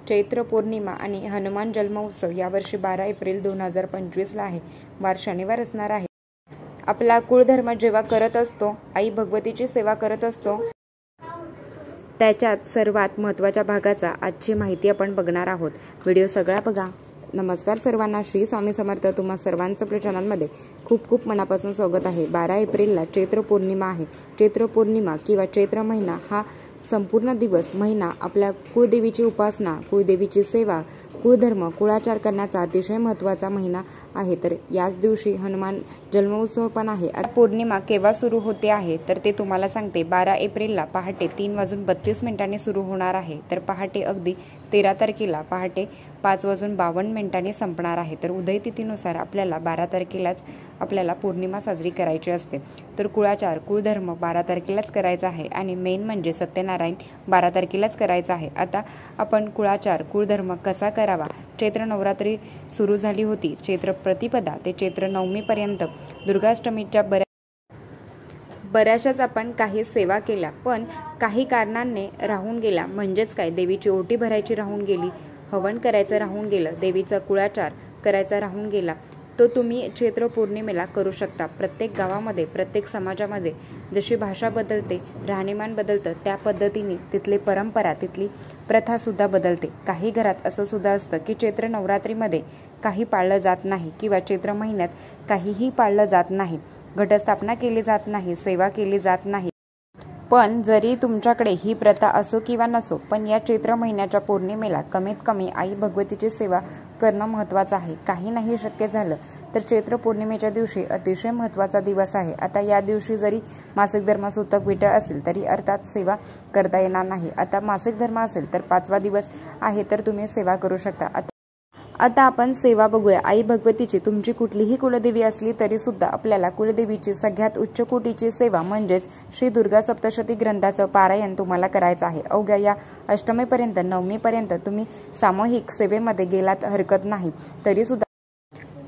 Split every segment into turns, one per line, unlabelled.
चैत्र पौर्णिमा आणि हनुमान जन्मोत्सव यावर्षी 12 एप्रिल 2025 ला आहे. वार शनिवार असणार आहे. आपला कुळधर्म जेव्हा करत असतो, आई भगवतीची सेवा करत असतो, त्याच्यात सर्वात महत्त्वाच्या भागाचा आजची माहिती आपण बघणार आहोत. व्हिडिओ सगळा बघा. नमस्कार सर्वांना, श्री स्वामी समर्थ. तुम्हा सर्वांचं आपल्या चॅनलमध्ये खूप खूप मनापासून स्वागत आहे. 12 एप्रिलला चैत्र पौर्णिमा आहे. चैत्र पौर्णिमा किंवा चैत्र महिना हा संपूर्ण दिवस महिना आपल्या कुळदेवीची उपासना, कुळदेवीची सेवा, कुळधर्म, कुळाचार करण्याचा अतिशय महत्त्वाचा महिना आहे. तर याच दिवशी हनुमान जन्मोत्सव पण आहे. आता पौर्णिमा केव्हा सुरू होते आहे तर ते तुम्हाला सांगते. 12 एप्रिलला पहाटे 3:32 सुरू होणार आहे. तर पहाटे अगदी 13 तारखेला पहाटे 5:52 संपणार आहे. तर उदय तिथीनुसार आपल्याला 12 तारखेलाच आपल्याला पौर्णिमा साजरी करायची असते. तर कुळाचार, कुळधर्म 12 तारखेलाच करायचा आहे आणि मेन म्हणजे सत्यनारायण 12 तारखेलाच करायचं आहे. आता आपण कुळाचार, कुळधर्म कसा करावा. चैत्र नवरात्री सुरू झाली होती. चैत्र प्रतिपदा ते चैत्र नवमीपर्यंत दुर्गाष्टमीच्या बऱ्याचशाच आपण काही सेवा केल्या, पण काही कारणांनी राहून गेल्या. म्हणजेच काय, देवीची ओटी भरायची राहून गेली, हवन करायचं राहून गेलं, देवीचा कुळाचार करायचा राहून गेला. तो तुम्ही चैत्र पौर्णिमेला करू शकता. प्रत्येक गावामध्ये, प्रत्येक समाजामध्ये जशी भाषा बदलते, राहणीमान बदलतं, त्या पद्धतीने तिथली परंपरा, तिथली प्रथासुद्धा बदलते. काही घरात असं सुद्धा असतं की चैत्र नवरात्रीमध्ये काही पाळलं जात नाही किंवा चैत्र महिन्यात काहीही पाळलं जात नाही, घटस्थापना केली जात नाही, सेवा केली जात नाही. पण जरी तुमच्याकडे ही प्रथा असो किंवा नसो, पण या चैत्र महिन्याच्या पौर्णिमेला कमीत कमी आई भगवतीची सेवा करणं महत्त्वाचं आहे. काही नाही शक्य झालं तर चैत्र पौर्णिमेच्या दिवशी अतिशय महत्त्वाचा दिवस आहे. आता या दिवशी जरी मासिक धर्म सुतक विटळ असेल तरी अर्थात सेवा करता येणार नाही. आता मासिक धर्म असेल तर 5वा दिवस आहे तर तुम्ही सेवा करू शकता. आता आपण सेवा बघूया. आई भगवतीची तुमची कुठलीही कुलदेवी असली तरी सुद्धा आपल्याला कुलदेवीची सगळ्यात उच्च कोटीची सेवा म्हणजेच श्री दुर्गा सप्तशती ग्रंथाचं पारायण तुम्हाला करायचं आहे. अवघ्या या अष्टमीपर्यंत, नवमीपर्यंत तुम्ही सामूहिक सेवेमध्ये गेलात हरकत नाही. तरी सुद्धा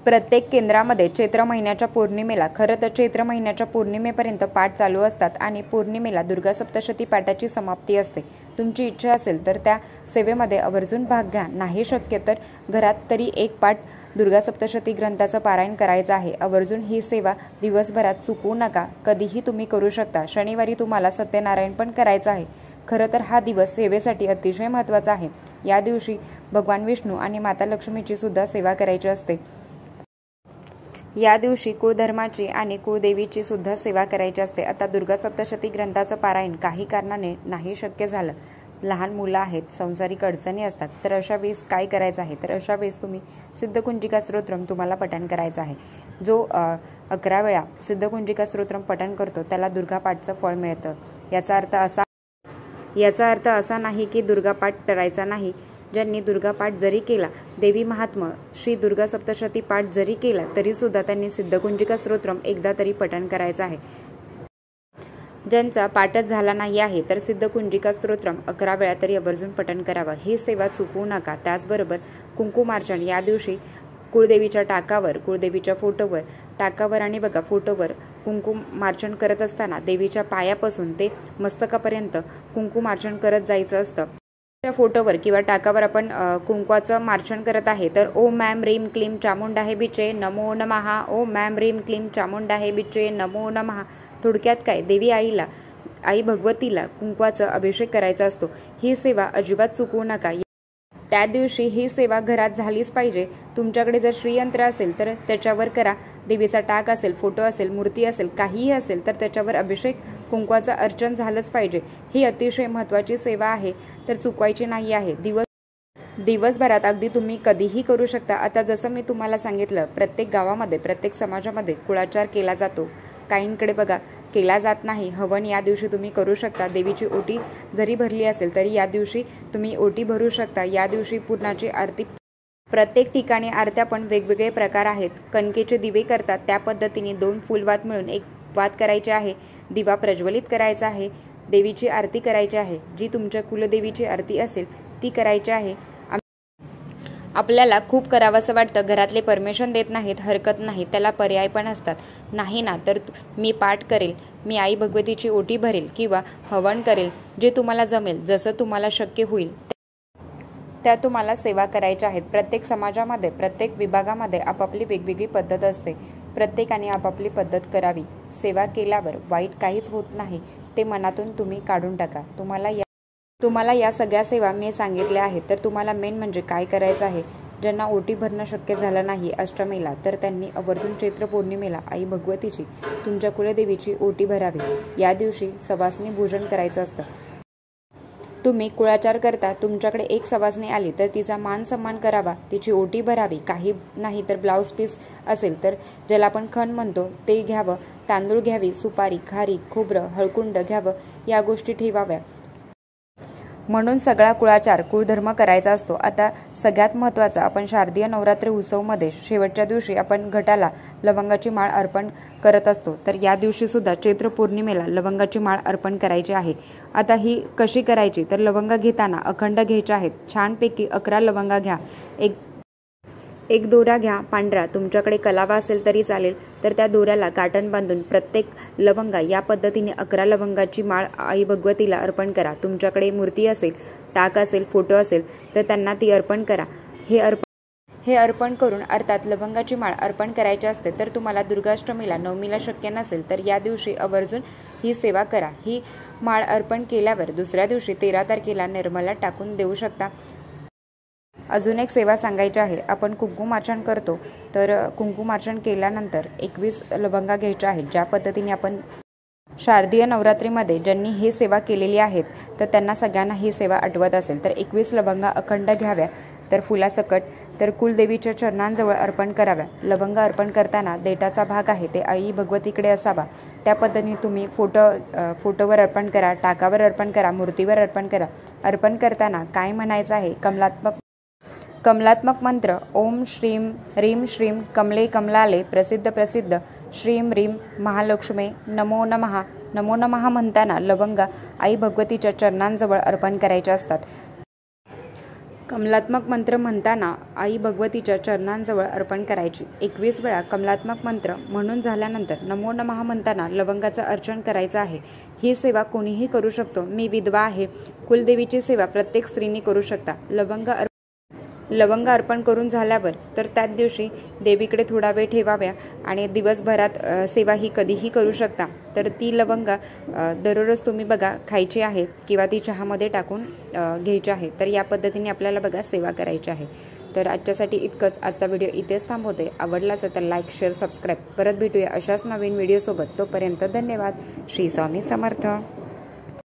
प्रत्येक केंद्रामध्ये चैत्र महिन्याच्या पौर्णिमेला, खरं तर चैत्र महिन्याच्या पौर्णिमेपर्यंत पाठ चालू असतात आणि पौर्णिमेला दुर्गा सप्तशती पाठाची समाप्ती असते. तुमची इच्छा असेल तर त्या सेवेमध्ये आवर्जून भाग घ्या. नाही शक्य तर घरात तरी एक पाठ दुर्गा सप्तशती ग्रंथाचं पारायण करायचं आहे. आवर्जून ही सेवा दिवसभरात चुकवू नका. कधीही तुम्ही करू शकता. शनिवारी तुम्हाला सत्यनारायण पण करायचं आहे. खरं तर हा दिवस सेवेसाठी अतिशय महत्त्वाचा आहे. या दिवशी भगवान विष्णू आणि माता लक्ष्मीची सुद्धा सेवा करायची असते. या दिवशी कुळधर्माची आणि कुळदेवीची सुद्धा सेवा करायची असते. आता दुर्गा सप्तशती ग्रंथाचं पारायण काही कारणाने नाही शक्य झालं, लहान मुलं आहेत, संसारिक अडचणी असतात, तर अशा वेळेस काय करायचं आहे तर अशा वेळेस तुम्ही सिद्धकुंजिका स्तोत्रम तुम्हाला पठण करायचं आहे. जो 11 वेळा सिद्धकुंजिका स्तोत्रम पठण करतो त्याला दुर्गापाठचं फळ मिळतं. याचा अर्थ असा नाही की दुर्गापाठ करायचा नाही. ज्यांनी दुर्गापाठ जरी केला, देवी महात्म्य श्री दुर्गा सप्तशती पाठ जरी केला तरी सुद्धा त्यांनी सिद्धकुंजिका स्तोत्रम एकदा तरी पठण करायचं आहे. ज्यांचा पाठच झाला नाही आहे तर सिद्धकुंजिका स्तोत्रम 11 वेळा तरी आवर्जून पठण करावं. ही सेवा चुकवू नका. त्याचबरोबर कुंकुमार्चन या दिवशी कुळदेवीच्या टाकावर, कुळदेवीच्या फोटोवर, टाकावर आणि बघा फोटोवर कुंकुमार्चन करत असताना देवीच्या पायापासून ते मस्तकापर्यंत कुंकुमार्चन करत जायचं असतं. फोटोवर किंवा टाकावर आपण कुंकवाचं मार्चन करत आहे तर ओम मॅम रीम क्लीम चामुंडाहे बिचे नमो नमः, ओम मॅम रीम क्लीम चामुंडाहे बिचे नमो नमः. थोडक्यात काय, देवी आईला, आई भगवतीला कुंकवाचा अभिषेक करायचा असतो. ही सेवा अजिबात चुकवू नका. त्या दिवशी ही सेवा घरात झालीच पाहिजे. तुमच्याकडे जर श्रीयंत्र असेल तर त्याच्यावर करा. देवीचा टाक असेल, फोटो असेल, मूर्ती असेल, काहीही असेल तर त्याच्यावर अभिषेक, कुंकवाचं अर्चन झालंच पाहिजे. ही अतिशय महत्त्वाची सेवा आहे तर चुकवायची नाही आहे. दिवसभरात अगदी तुम्ही कधीही करू शकता. आता जसं मी तुम्हाला सांगितलं, प्रत्येक गावामध्ये, प्रत्येक समाजामध्ये कुळाचार केला जातो. काहींकडे बघा केला जात नाही. हवन या दिवशी तुम्ही करू शकता. देवीची ओटी जरी भरली असेल तरी या दिवशी तुम्ही ओटी भरू शकता. या दिवशी पूर्णाची आरती, प्रत्येक ठिकाणी आरत्या पण वेगवेगळे प्रकार आहेत. कणकेचे दिवे करतात त्या पद्धतीने 2 फुलवात मिळून एक वात करायचे आहे. दिवा प्रज्वलित करायचा आहे. देवीची आरती करायची आहे. जी तुमच्या कुलदेवीची आरती असेल ती करायची आहे. आपल्याला खूप करावंसं वाटतं, घरातले परमिशन देत नाहीत, हरकत नाही, त्याला पर्याय पण असतात. नाही ना तर मी पाठ करेल, मी आई भगवतीची ओटी भरेल किंवा हवन करेल, जे तुम्हाला जमेल, जसं तुम्हाला शक्य होईल त्या तुम्हाला सेवा करायच्या आहेत। प्रत्येक समाजामध्ये, प्रत्येक विभागामध्ये आपापली वेगवेगळी पद्धत असते। प्रत्येकाने आपापली पद्धत करावी। सेवा केल्यावर वाईट काहीच होत नाही, ते मनातून तुम्ही काढून टाका। तुम्हाला या सगळ्या सेवा मी सांगितल्या आहेत, तर तुम्हाला मेन म्हणजे काय करायचं आहे। ज्यांना ओटी भरणं शक्य झालं नाही अष्टमीला, तर त्यांनी आवर्जून चैत्र पौर्णिमेला आई भगवतीची, तुमच्या कुलदेवीची ओटी भरावी। या दिवशी सवासनी भोजन करायचं असतं। तुम्ही कुळाचार करता, तुमच्याकडे एक सवासनी आली तर तिचा मान सन्मान करावा, तिची ओटी भरावी। काही नाही तर ब्लाऊज पीस असेल तर ज्याला आपण खण म्हणतो ते घ्यावं, तांदूळ घ्यावी, सुपारी, खारीक, खोबरं, हळकुंड घ्यावं, या गोष्टी ठेवाव्या। म्हणून सगळा कुळाचार कुळधर्म करायचा असतो। आता सगळ्यात महत्त्वाचं, आपण शारदीय नवरात्री उत्सवमध्ये शेवटच्या दिवशी आपण घटाला लवंगाची माळ अर्पण करत असतो। तर या दिवशी सुद्धा चैत्र पौर्णिमेला लवंगाची माळ अर्पण करायची आहे। आता ही कशी करायची, तर लवंगा घेताना अखंड घ्यायच्या आहेत। छानपैकी 11 लवंगा घ्या। एक दोरा घ्या पांढरा, तुमच्याकडे कलावा असेल तरी चालेल। तर त्या दोऱ्याला काटण बांधून प्रत्येक लवंगा या पद्धतीने 11 लवंगाची माळ आई भगवतीला अर्पण करा। तुमच्याकडे मूर्ती असेल, टाक असेल, फोटो असेल तर त्यांना ती अर्पण करा। हे अर्पण करून, अर्थात लवंगाची माळ अर्पण करायची असते। तर तुम्हाला दुर्गाष्टमीला, नवमीला शक्य नसेल तर या दिवशी आवर्जून ही सेवा करा। ही माळ अर्पण केल्यावर दुसऱ्या दिवशी 13 तारखेला निर्मला टाकून देऊ शकता। अजून एक सेवा सांगायची आहे। आपण कुंकुमार्चन करतो, तर कुंकुमार्चन केल्यानंतर 21 लवंगा घ्यायच्या आहेत। ज्या पद्धतीने आपण शारदीय नवरात्रीमध्ये ज्यांनी ही सेवा केलेली आहेत, तर त्यांना सगळ्यांना ही सेवा आठवत असेल। तर 21 लवंगा अखंड घ्याव्या, तर फुलासकट, तर कुलदेवीच्या चरणांजवळ अर्पण कराव्या। लवंग अर्पण करताना देठाचा भाग आहे ते आई भगवतीकडे असावा। त्या पद्धतीने तुम्ही फोटोवर अर्पण करा, टाकावर अर्पण करा, मूर्तीवर अर्पण करा। अर्पण करताना काय म्हणायचं आहे, कमलात्मक मंत्र ओम श्रीम ह्रीम श्रीम कमले कमलाले प्रसिद्ध प्रसिद्ध श्रीम ह्रीम महालक्ष्मे नमो नमः नमो नमः म्हणताना लवंगा आई भगवतीच्या चरणांजवळ अर्पण करायच्या असतात। कमलात्मक मंत्र म्हणताना आई भगवतीच्या चरणांजवळ अर्पण करायची। 21 वेळा कमलात्मक मंत्र म्हणून झाल्यानंतर नमो नमः म्हणताना लवंगाचं अर्चन करायचं आहे। ही सेवा कोणीही करू शकतो। मी विधवा आहे, कुलदेवीची सेवा प्रत्येक स्त्रीने करू शकता। लवंग अर्पण करून झाल्यावर तर त्याच दिवशी देवीकडे थोडा वेळ ठेवाव्या आणि दिवसभरात सेवा ही कधीही करू शकता। तर ती लवंगा दररोज तुम्ही बघा खायची आहे किंवा ती चहामध्ये टाकून घ्यायची आहे। तर या पद्धतीने आपल्याला बघा सेवा करायची आहे। तर आजच्यासाठी इतकंच। आजचा व्हिडिओ इथेच थांबवते। आवडला असेल तर लाईक, शेअर, सबस्क्राईब। परत भेटूया अशाच नवीन व्हिडिओसोबत। तोपर्यंत धन्यवाद। श्री स्वामी समर्थ।